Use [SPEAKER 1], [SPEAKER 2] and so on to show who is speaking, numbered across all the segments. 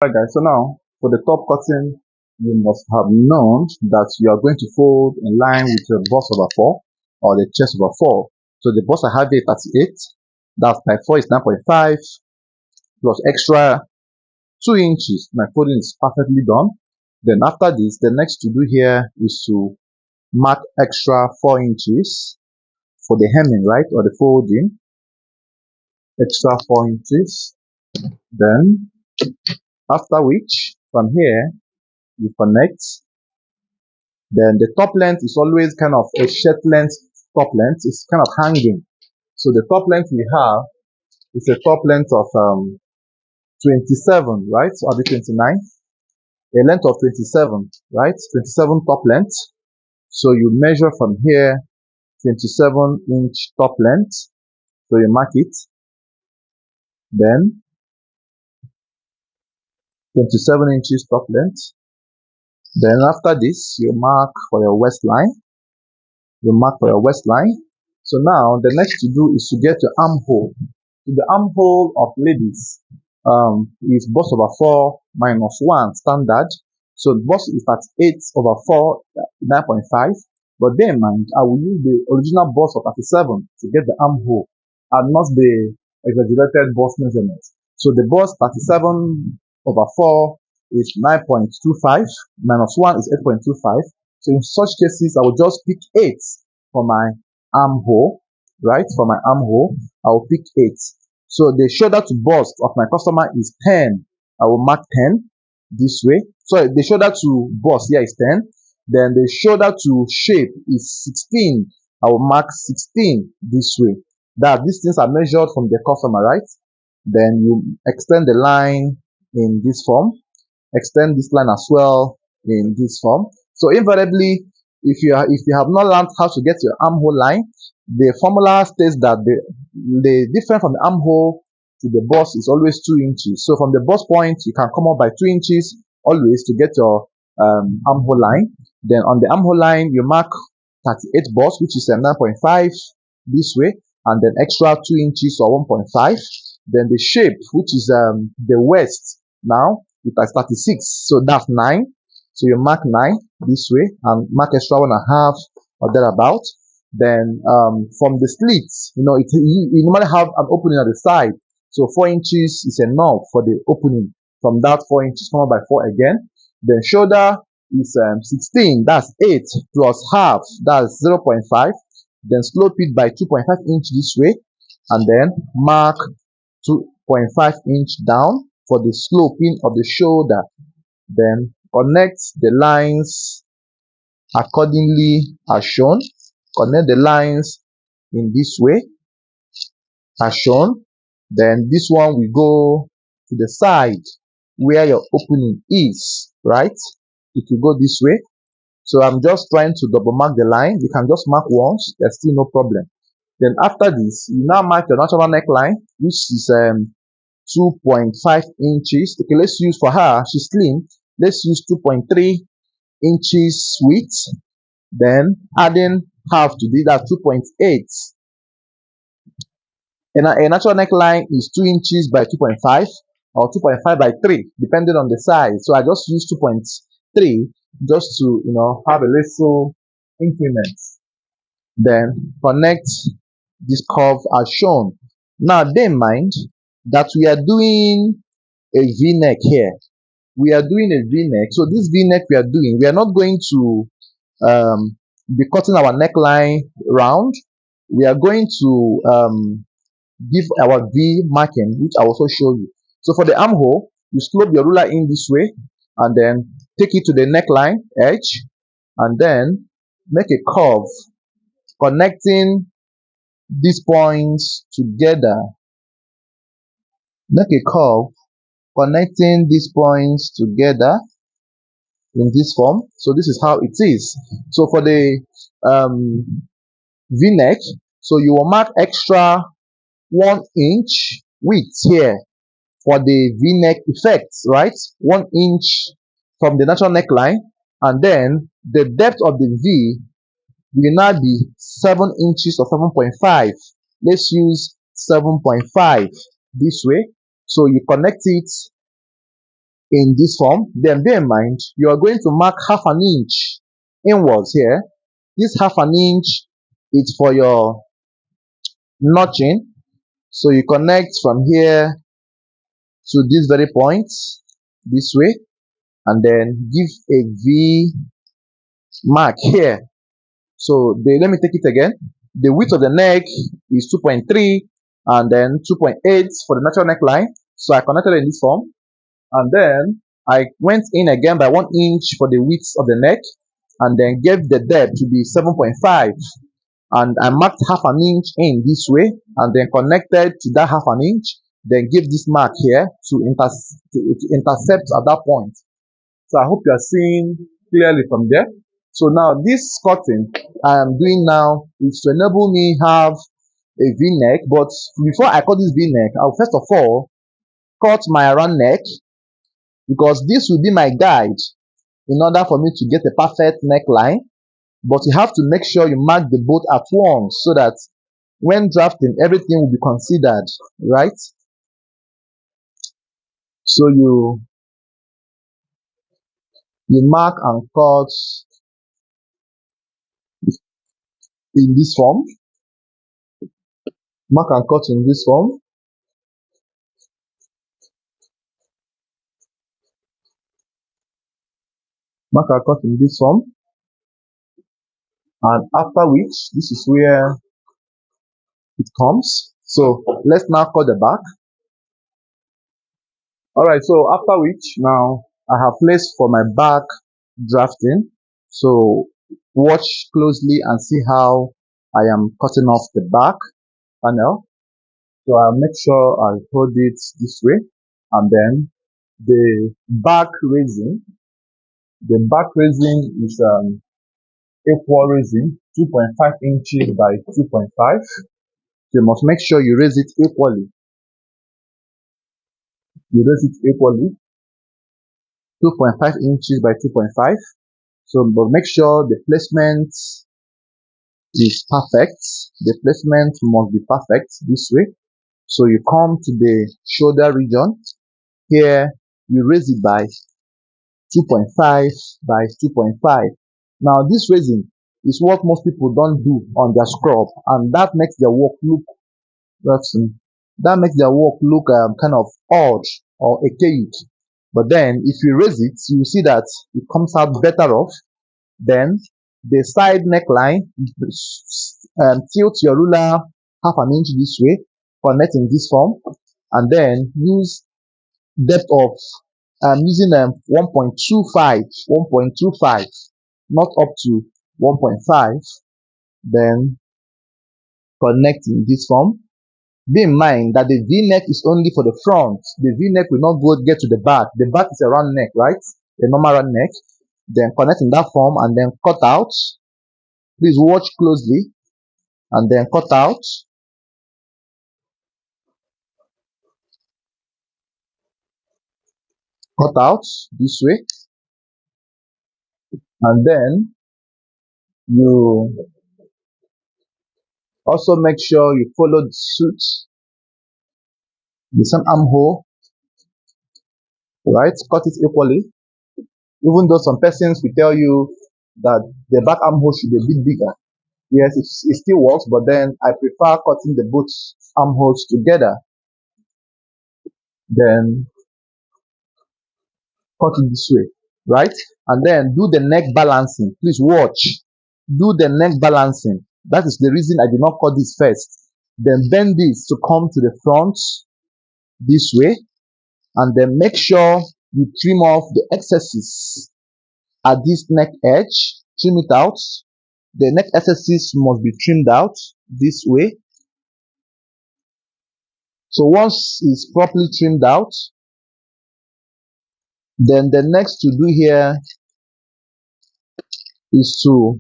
[SPEAKER 1] Alright guys, so now for the top cutting, you must have known that you are going to fold in line with your bust over 4 or the chest over 4. So the bust I have here 38, that's by 4 is 9.5 plus extra 2 inches. My folding is perfectly done. Then after this, the next to do here is to mark extra 4 inches for the hemming, right, or the folding, extra 4 inches. Then after which, from here, you connect. Then the top length is always kind of a shirt length top length. It's kind of hanging. So the top length we have is a top length of 27, right? So I'll be 29. A length of 27, right? 27 top length. So you measure from here 27-inch top length. So you mark it. Then 27 inches top length. Then after this, you mark for your waistline. You mark for your waistline. So now the next to do is to get your armhole. So the armhole of ladies is bust over 4 minus 1 standard. So bust is at 8 over 4, 9.5. But bear in mind, I will use the original bust of 37 to get the armhole and not the exaggerated bust measurement. So the bust 37 over 4 is 9.25 minus 1 is 8.25. So in such cases, I will just pick 8 for my armhole, right? For my armhole, I will pick 8. So the shoulder to bust of my customer is 10. I will mark 10 this way. So the shoulder to bust here is 10. Then the shoulder to shape is 16. I will mark 16 this way. That these things are measured from the customer, right? Then you extend the line in this form. Extend this line as well in this form. So invariably, if you have not learned how to get your armhole line, the formula states that the difference from the armhole to the bust is always 2 inches. So from the bust point, you can come up by 2 inches always to get your armhole line. Then on the armhole line, you mark 38 bust, which is 9.5 this way, and then extra 2 inches or 1.5. Then the shape, which is the waist now, it has 36, so that's 9. So you mark 9 this way and mark extra 1.5 or thereabout. Then from the slits, you normally have an opening at the side. So 4 inches is enough for the opening. From that 4 inches, come up by 4 again. Then shoulder is 16, that's 8 plus half, that's 0.5. Then slope it by 2.5 inch this way, and then mark 2.5 inch down for the sloping of the shoulder. Then connect the lines accordingly as shown. Connect the lines in this way as shown. Then this one will go to the side where your opening is, right? It will go this way. So I'm just trying to double mark the line. You can just mark once, there's still no problem. Then after this, you now mark your natural neckline, which is 2.5 inches. Okay, let's use for her, she's slim. Let's use 2.3 inches width. Then adding half to this, that's 2.8. And a natural neckline is 2 inches by 2.5 or 2.5 by 3, depending on the size. So I just use 2.3 just to have a little increment. Then connect this curve as shown. Now bear in mind that we are doing a v-neck here. We are doing a v-neck. So this v-neck we are not going to be cutting our neckline round. We are going to give our v marking, which I will also show you. So for the armhole, you slope your ruler in this way and then take it to the neckline edge and then make a curve connecting these points together. Make a curve connecting these points together in this form. So this is how it is. So for the v-neck, so you will mark extra 1 inch width here for the v-neck effect, right? 1 inch from the natural neckline, and then the depth of the v will now be 7 inches or 7.5. Let's use 7.5 this way. So you connect it in this form, then bear in mind you are going to mark half an inch inwards here. This half an inch is for your notching. So you connect from here to this very point this way, and then give a V mark here. So let me take it again. The width of the neck is 2.3 and then 2.8 for the natural neckline. So I connected in this form, and then I went in again by 1 inch for the width of the neck, and then gave the depth to be 7.5, and I marked half an inch in this way, and then connected to that half an inch, then give this mark here to intercept at that point. So I hope you are seeing clearly from there. So now this cutting I am doing now is to enable me have a V-neck. But before I cut this V-neck, I'll first of all cut my round neck, because this will be my guide in order for me to get a perfect neckline. But you have to make sure you mark the both at once, so that when drafting everything will be considered, right? So you mark and cut in this form. Mark and cut in this form. Mark and cut in this form. And after which, this is where it comes. So let's now cut the back. All right, so after which, now I have placed for my back drafting. So watch closely and see how I am cutting off the back panel. So I'll make sure I hold it this way, and then the back raising is equal raising, 2.5 inches by 2.5. So you must make sure you raise it equally. You raise it equally, 2.5 inches by 2.5. So, but make sure the placement is perfect. The placement must be perfect this way. So you come to the shoulder region. Here, you raise it by 2.5 by 2.5. Now, this raising is what most people don't do on their scrub, and that makes their work look kind of odd or archaic. But then, if you raise it, you see that it comes out better off. Then, the side neckline, tilt your ruler half an inch this way, connect in this form, and then use depth of using 1.25, not up to 1.5. Then connect in this form. Be in mind that the V-neck is only for the front. The V-neck will not get to the back. The back is a round neck, right? A normal round neck. Then connect in that form and then cut out. Please watch closely and then cut out. Cut out this way. And then you also make sure you follow the suit, the same armhole, right? Cut it equally. Even though some persons will tell you that the back armhole should be a bit bigger. Yes, it still works, but then I prefer cutting the both armholes together. Then cut it this way, right? And then do the neck balancing. Please watch. Do the neck balancing. That is the reason I did not cut this first. Then bend this to come to the front this way, and then make sure you trim off the excesses at this neck edge. Trim it out. The neck excesses must be trimmed out this way. So once it's properly trimmed out, then the next to do here is to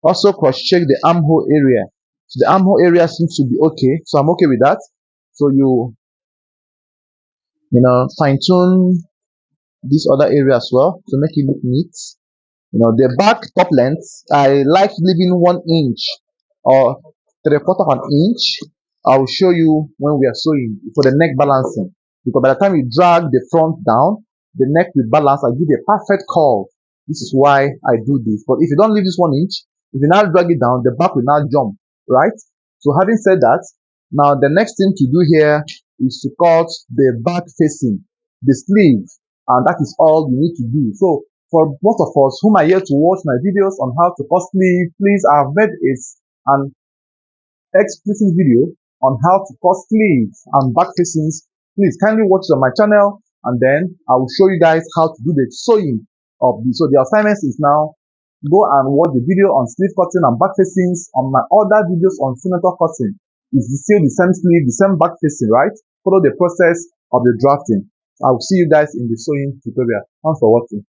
[SPEAKER 1] also cross-check the armhole area. So the armhole area seems to be okay, so I'm okay with that. So fine-tune this other area as well to make it look neat. The back top length, I like leaving 1 inch or 3/4 of an inch. I'll show you when we are sewing for the neck balancing, because by the time you drag the front down, the neck will balance and give a perfect curve. This is why I do this. But if you don't leave this 1 inch, if you now drag it down, the back will now jump, right? So having said that, now the next thing to do here is to cut the back facing, the sleeve, and that is all you need to do. So for most of us whom are here to watch my videos on how to cut sleeve, please, I have made an explicit video on how to cut sleeves and back facings. Please kindly watch it on my channel, and then I will show you guys how to do the sewing of this. So the assignment is now go and watch the video on sleeve cutting and back facings on my other videos on senator cutting. It's still the same sleeve, the same back facing, right? Follow the process of the drafting. I will see you guys in the sewing tutorial. Thanks for watching.